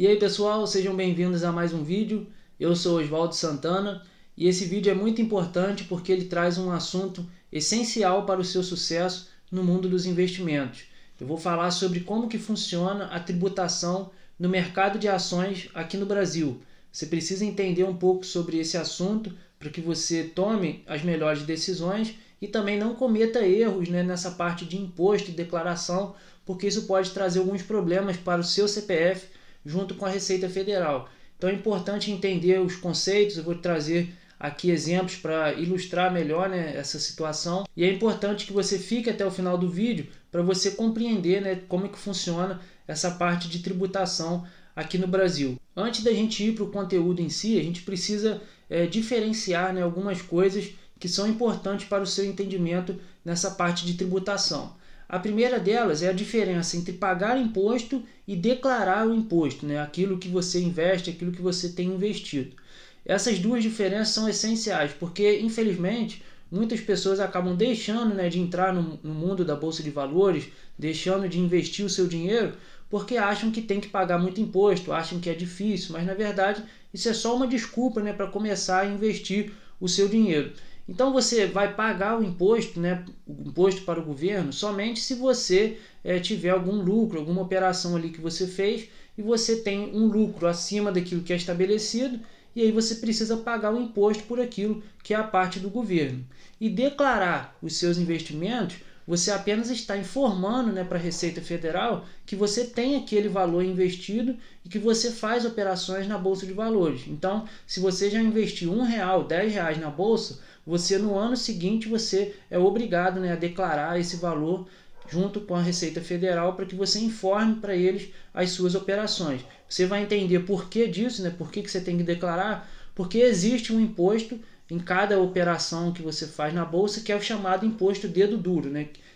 E aí pessoal, sejam bem-vindos a mais um vídeo. Eu sou Oswaldo Santana e esse vídeo é muito importante porque ele traz um assunto essencial para o seu sucesso no mundo dos investimentos. Eu vou falar sobre como que funciona a tributação no mercado de ações aqui no Brasil. Você precisa entender um pouco sobre esse assunto para que você tome as melhores decisões e também não cometa erros, nessa parte de imposto e declaração, porque isso pode trazer alguns problemas para o seu CPF junto com a Receita Federal. Então é importante entender os conceitos, eu vou trazer aqui exemplos para ilustrar melhor, essa situação. E é importante que você fique até o final do vídeo para você compreender, como é que funciona essa parte de tributação aqui no Brasil. Antes da gente ir para o conteúdo em si, a gente precisa diferenciar, algumas coisas que são importantes para o seu entendimento nessa parte de tributação. A primeira delas é a diferença entre pagar imposto e declarar o imposto, aquilo que você investe, aquilo que você tem investido. Essas duas diferenças são essenciais, porque infelizmente muitas pessoas acabam deixando de entrar no mundo da Bolsa de Valores, deixando de investir o seu dinheiro, porque acham que tem que pagar muito imposto, acham que é difícil, mas na verdade isso é só uma desculpa para começar a investir o seu dinheiro. Então você vai pagar o imposto, o imposto para o governo, somente se você tiver algum lucro, alguma operação ali que você fez e você tem um lucro acima daquilo que é estabelecido, e aí você precisa pagar o imposto por aquilo que é a parte do governo. E declarar os seus investimentos, você apenas está informando para a Receita Federal que você tem aquele valor investido e que você faz operações na Bolsa de Valores. Então, se você já investiu R$1, R$10 na Bolsa, você no ano seguinte você é obrigado a declarar esse valor junto com a Receita Federal para que você informe para eles as suas operações. Você vai entender por que disso, por que você tem que declarar, porque existe um imposto em cada operação que você faz na Bolsa, que é o chamado imposto dedo duro.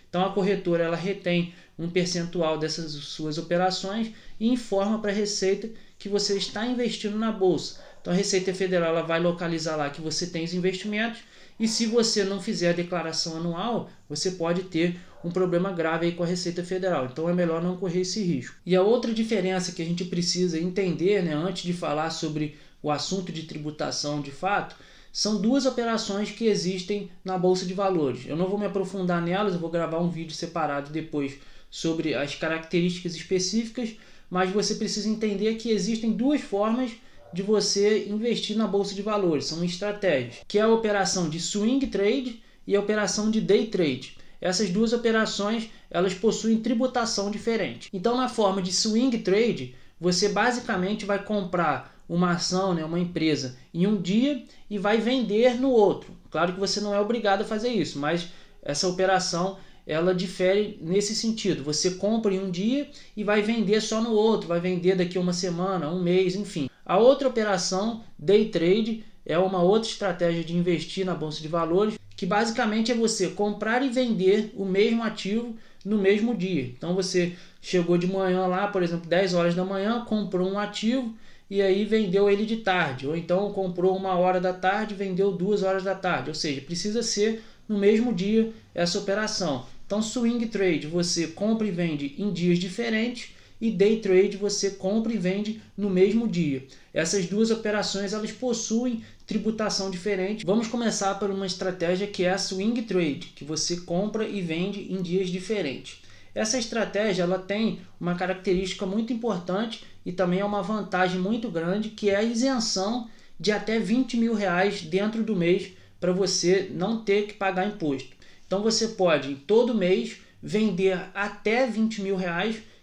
Então a corretora ela retém um percentual dessas suas operações e informa para a Receita que você está investindo na Bolsa. Então a Receita Federal ela vai localizar lá que você tem os investimentos e se você não fizer a declaração anual, você pode ter um problema grave aí com a Receita Federal. Então é melhor não correr esse risco. E a outra diferença que a gente precisa entender, antes de falar sobre o assunto de tributação de fato, são duas operações que existem na Bolsa de Valores. Eu não vou me aprofundar nelas, eu vou gravar um vídeo separado depois sobre as características específicas, mas você precisa entender que existem duas formas de você investir na Bolsa de Valores, são estratégias, que é a operação de swing trade e a operação de day trade. Essas duas operações, elas possuem tributação diferente. Então, na forma de swing trade, você basicamente vai comprar uma ação, uma empresa, em um dia e vai vender no outro. Claro que você não é obrigado a fazer isso, mas essa operação ela difere nesse sentido. Você compra em um dia e vai vender só no outro, vai vender daqui a uma semana, um mês, enfim. A outra operação, day trade, é uma outra estratégia de investir na Bolsa de Valores, que basicamente é você comprar e vender o mesmo ativo no mesmo dia. Então você chegou de manhã lá, por exemplo, 10 horas da manhã, comprou um ativo e aí vendeu ele de tarde. Ou então comprou 1h da tarde e vendeu 2 horas da tarde. Ou seja, precisa ser no mesmo dia essa operação. Então swing trade você compra e vende em dias diferentes e day trade você compra e vende no mesmo dia. Essas duas operações elas possuem tributação diferente. Vamos começar por uma estratégia que é a swing trade, que você compra e vende em dias diferentes. Essa estratégia ela tem uma característica muito importante e também é uma vantagem muito grande, que é a isenção de até R$20 mil dentro do mês para você não ter que pagar imposto. Então você pode todo mês vender até R$20 mil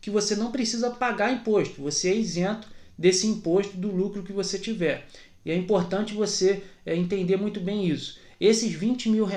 que você não precisa pagar imposto, você é isento desse imposto do lucro que você tiver. E é importante você entender muito bem isso. Esses R$20 mil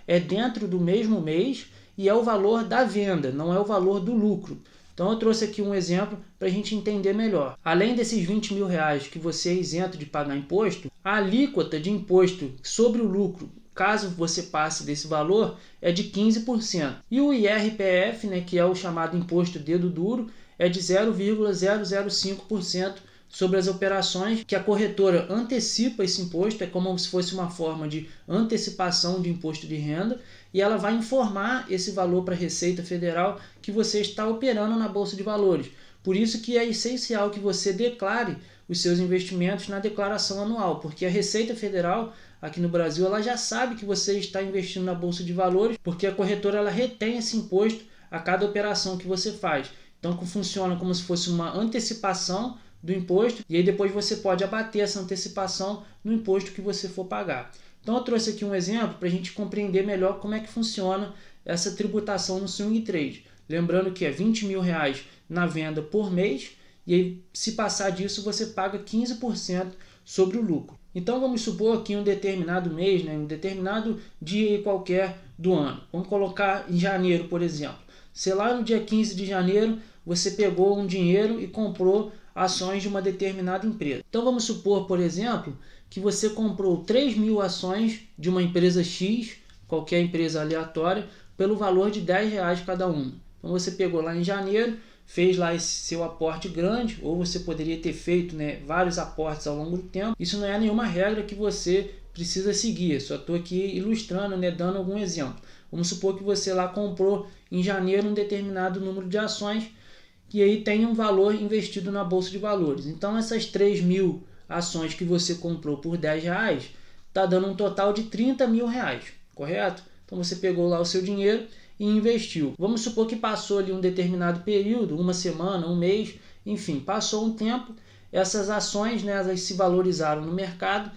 é dentro do mesmo mês e é o valor da venda, não é o valor do lucro. Então eu trouxe aqui um exemplo para a gente entender melhor. Além desses R$20 mil que você é isento de pagar imposto, a alíquota de imposto sobre o lucro, caso você passe desse valor, é de 15%. E o IRPF, que é o chamado imposto dedo duro, é de 0,005% sobre as operações que a corretora antecipa esse imposto, é como se fosse uma forma de antecipação de imposto de renda, e ela vai informar esse valor para a Receita Federal que você está operando na Bolsa de Valores. Por isso que é essencial que você declare os seus investimentos na declaração anual, porque a Receita Federal aqui no Brasil ela já sabe que você está investindo na Bolsa de Valores, porque a corretora ela retém esse imposto a cada operação que você faz. Então funciona como se fosse uma antecipação do imposto e aí depois você pode abater essa antecipação no imposto que você for pagar. Então eu trouxe aqui um exemplo para a gente compreender melhor como é que funciona essa tributação no swing trade. Lembrando que é R$20.000 na venda por mês e aí, se passar disso você paga 15% sobre o lucro. Então vamos supor que em um determinado mês, em um determinado dia qualquer do ano, vamos colocar em janeiro, por exemplo. Se lá no dia 15 de janeiro você pegou um dinheiro e comprou ações de uma determinada empresa. Então vamos supor, por exemplo, que você comprou 3.000 ações de uma empresa X, qualquer empresa aleatória, pelo valor de R$10 cada uma. Então você pegou lá em janeiro, fez lá esse seu aporte grande, ou você poderia ter feito vários aportes ao longo do tempo. Isso não é nenhuma regra que você precisa seguir, só estou aqui ilustrando, dando algum exemplo. Vamos supor que você lá comprou em janeiro um determinado número de ações e aí tem um valor investido na Bolsa de Valores. Então essas 3.000 ações que você comprou por R$10 está dando um total de R$30.000, correto? Então você pegou lá o seu dinheiro e investiu. Vamos supor que passou ali um determinado período, uma semana, um mês, enfim, passou um tempo, essas ações elas se valorizaram no mercado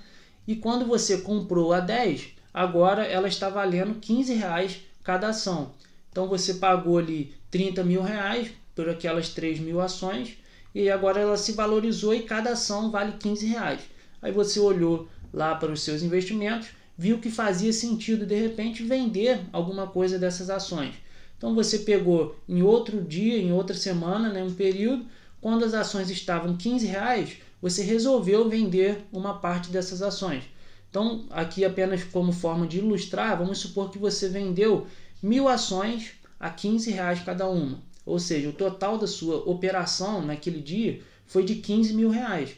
e quando você comprou a 10, agora ela está valendo R$15 cada ação. Então você pagou ali R$30.000 por aquelas 3.000 ações e agora ela se valorizou e cada ação vale R$15. Aí você olhou lá para os seus investimentos, viu que fazia sentido de repente vender alguma coisa dessas ações. Então você pegou em outro dia, em outra semana, um período, quando as ações estavam R$15, você resolveu vender uma parte dessas ações. Então aqui apenas como forma de ilustrar, vamos supor que você vendeu 1.000 ações a R$15 cada uma. Ou seja, o total da sua operação naquele dia foi de R$15.000.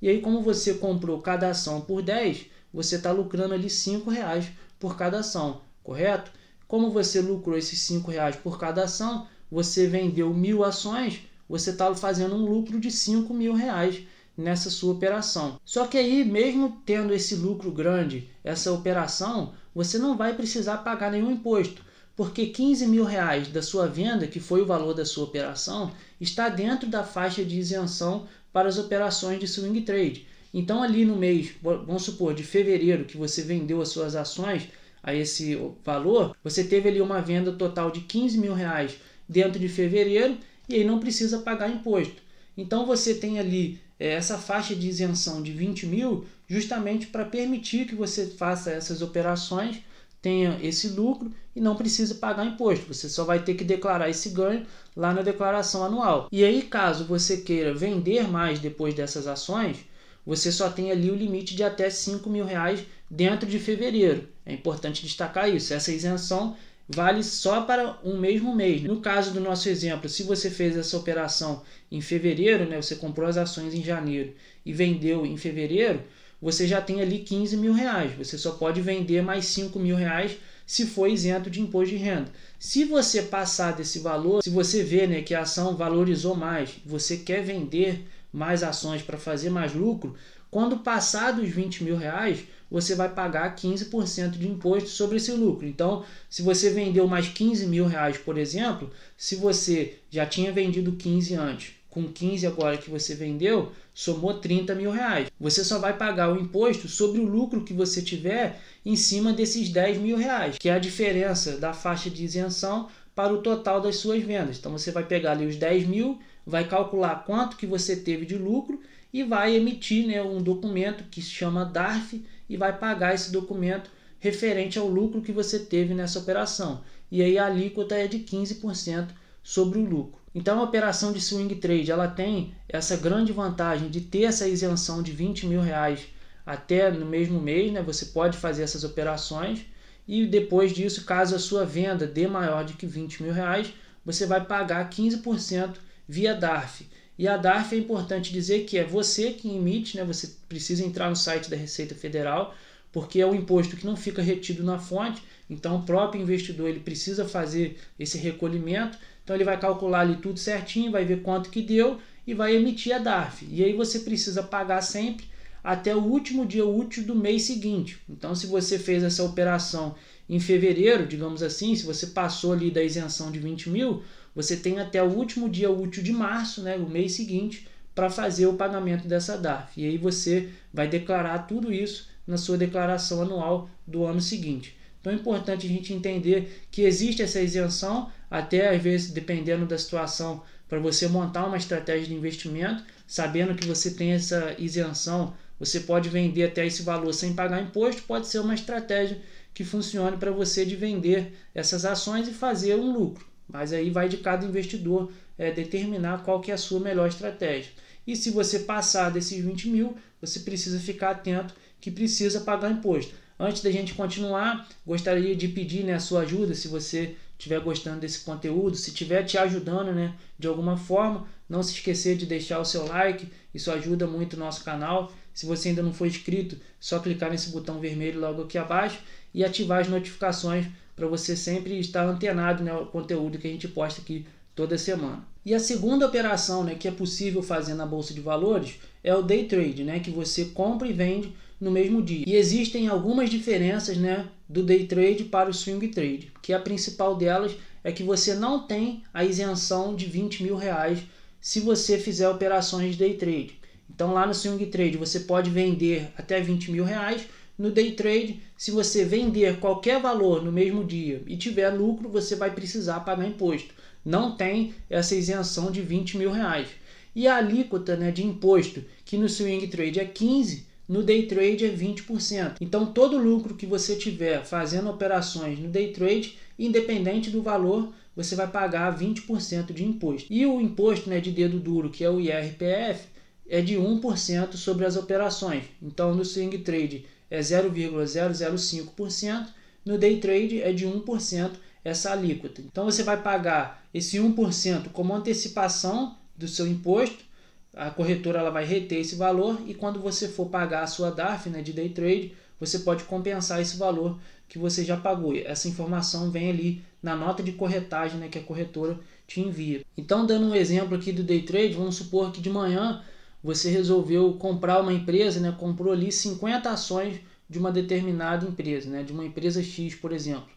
E aí como você comprou cada ação por 10, você está lucrando ali R$5 por cada ação, correto? Como você lucrou esses R$5 por cada ação, você vendeu 1.000 ações, você está fazendo um lucro de R$5.000 nessa sua operação. Só que aí, mesmo tendo esse lucro grande, essa operação, você não vai precisar pagar nenhum imposto, porque R$15.000 da sua venda, que foi o valor da sua operação, está dentro da faixa de isenção para as operações de swing trade. Então ali no mês, vamos supor, de fevereiro, que você vendeu as suas ações a esse valor, você teve ali uma venda total de R$15.000 dentro de fevereiro e aí não precisa pagar imposto. Então você tem ali essa faixa de isenção de 20.000 justamente para permitir que você faça essas operações, tenha esse lucro e não precisa pagar imposto. Você só vai ter que declarar esse ganho lá na declaração anual. E aí, caso você queira vender mais depois dessas ações, você só tem ali o limite de até R$5.000 dentro de fevereiro. É importante destacar isso. Essa isenção vale só para um mesmo mês. No caso do nosso exemplo, se você fez essa operação em fevereiro, você comprou as ações em janeiro e vendeu em fevereiro, você já tem ali R$15.000. Você só pode vender mais R$5.000 se for isento de imposto de renda. Se você passar desse valor, se você vê que a ação valorizou mais, você quer vender mais ações para fazer mais lucro, quando passar dos R$20.000, você vai pagar 15% de imposto sobre esse lucro. Então, se você vendeu mais R$15.000, por exemplo, se você já tinha vendido 15 antes, com 15 agora que você vendeu, somou R$30.000. Você só vai pagar o imposto sobre o lucro que você tiver em cima desses R$10.000, que é a diferença da faixa de isenção para o total das suas vendas. Então você vai pegar ali os 10.000, vai calcular quanto que você teve de lucro e vai emitir um documento que se chama DARF e vai pagar esse documento referente ao lucro que você teve nessa operação. E aí a alíquota é de 15% sobre o lucro. Então a operação de swing trade ela tem essa grande vantagem de ter essa isenção de R$20.000 até no mesmo mês, você pode fazer essas operações e depois disso, caso a sua venda dê maior de que R$20.000, você vai pagar 15% via DARF. E a DARF é importante dizer que é você que emite, você precisa entrar no site da Receita Federal, porque é um imposto que não fica retido na fonte, então o próprio investidor ele precisa fazer esse recolhimento. Então ele vai calcular ali tudo certinho, vai ver quanto que deu e vai emitir a DARF. E aí você precisa pagar sempre até o último dia útil do mês seguinte. Então se você fez essa operação em fevereiro, digamos assim, se você passou ali da isenção de 20 mil, você tem até o último dia útil de março, né, o mês seguinte, para fazer o pagamento dessa DARF. E aí você vai declarar tudo isso na sua declaração anual do ano seguinte. Então é importante a gente entender que existe essa isenção, até às vezes, dependendo da situação, para você montar uma estratégia de investimento, sabendo que você tem essa isenção, você pode vender até esse valor sem pagar imposto, pode ser uma estratégia que funcione para você de vender essas ações e fazer um lucro. Mas aí vai de cada investidor determinar qual que é a sua melhor estratégia. E se você passar desses 20 mil, você precisa ficar atento que precisa pagar imposto. Antes da gente continuar, gostaria de pedir, né, a sua ajuda, se você estiver gostando desse conteúdo, se estiver te ajudando, né, de alguma forma, não se esquecer de deixar o seu like, isso ajuda muito o nosso canal. Se você ainda não for inscrito, só clicar nesse botão vermelho logo aqui abaixo e ativar as notificações para você sempre estar antenado, né, ao conteúdo que a gente posta aqui toda semana. E a segunda operação, né, que é possível fazer na Bolsa de Valores é o Day Trade, né, que você compra e vende no mesmo dia. E existem algumas diferenças, né, do Day Trade para o Swing Trade, que a principal delas é que você não tem a isenção de 20 mil reais se você fizer operações de Day Trade. Então lá no Swing Trade você pode vender até 20 mil reais. No Day Trade, se você vender qualquer valor no mesmo dia e tiver lucro, você vai precisar pagar imposto. Não tem essa isenção de 20 mil reais. E a alíquota, né, de imposto, que no Swing Trade é 15%, no Day Trade é 20%. Então todo lucro que você tiver fazendo operações no Day Trade, independente do valor, você vai pagar 20% de imposto. E o imposto, né, de dedo duro, que é o IRPF, é de 1% sobre as operações. Então no Swing Trade é 0,005%, no Day Trade é de 1% essa alíquota. Então você vai pagar esse 1% como antecipação do seu imposto, a corretora ela vai reter esse valor e quando você for pagar a sua DARF, né, de Day Trade, você pode compensar esse valor que você já pagou. Essa informação vem ali na nota de corretagem, né, que a corretora te envia. Então, dando um exemplo aqui do Day Trade, vamos supor que de manhã você resolveu comprar uma empresa, né, comprou ali 50 ações de uma determinada empresa, né, de uma empresa X, por exemplo.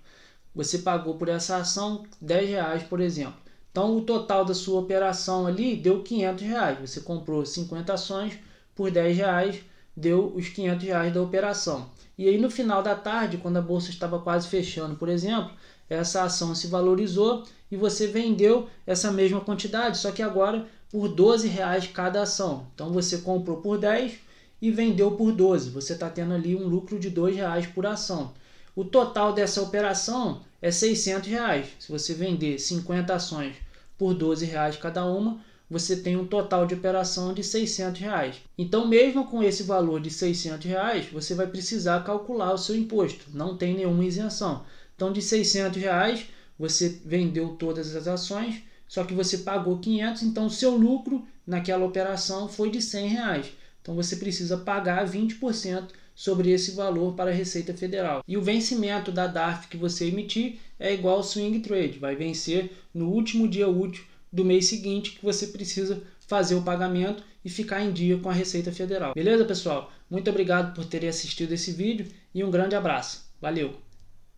Você pagou por essa ação R$10, por exemplo. Então, o total da sua operação ali deu R$500. Você comprou 50 ações por R$10, deu os R$500 da operação. E aí, no final da tarde, quando a bolsa estava quase fechando, por exemplo, essa ação se valorizou e você vendeu essa mesma quantidade, só que agora por R$12 cada ação. Então, você comprou por 10 e vendeu por 12. Você está tendo ali um lucro de R$2 por ação. O total dessa operação é R$600. Se você vender 50 ações por R$12 cada uma, você tem um total de operação de R$600. Então, mesmo com esse valor de R$600, você vai precisar calcular o seu imposto. Não tem nenhuma isenção. Então, de R$600, você vendeu todas as ações, só que você pagou 500, então o seu lucro naquela operação foi de R$100. Então, você precisa pagar 20% sobre esse valor para a Receita Federal. E o vencimento da DARF que você emitir é igual ao Swing Trade, vai vencer no último dia útil do mês seguinte que você precisa fazer o pagamento e ficar em dia com a Receita Federal. Beleza, pessoal? Muito obrigado por terem assistido esse vídeo e um grande abraço. Valeu!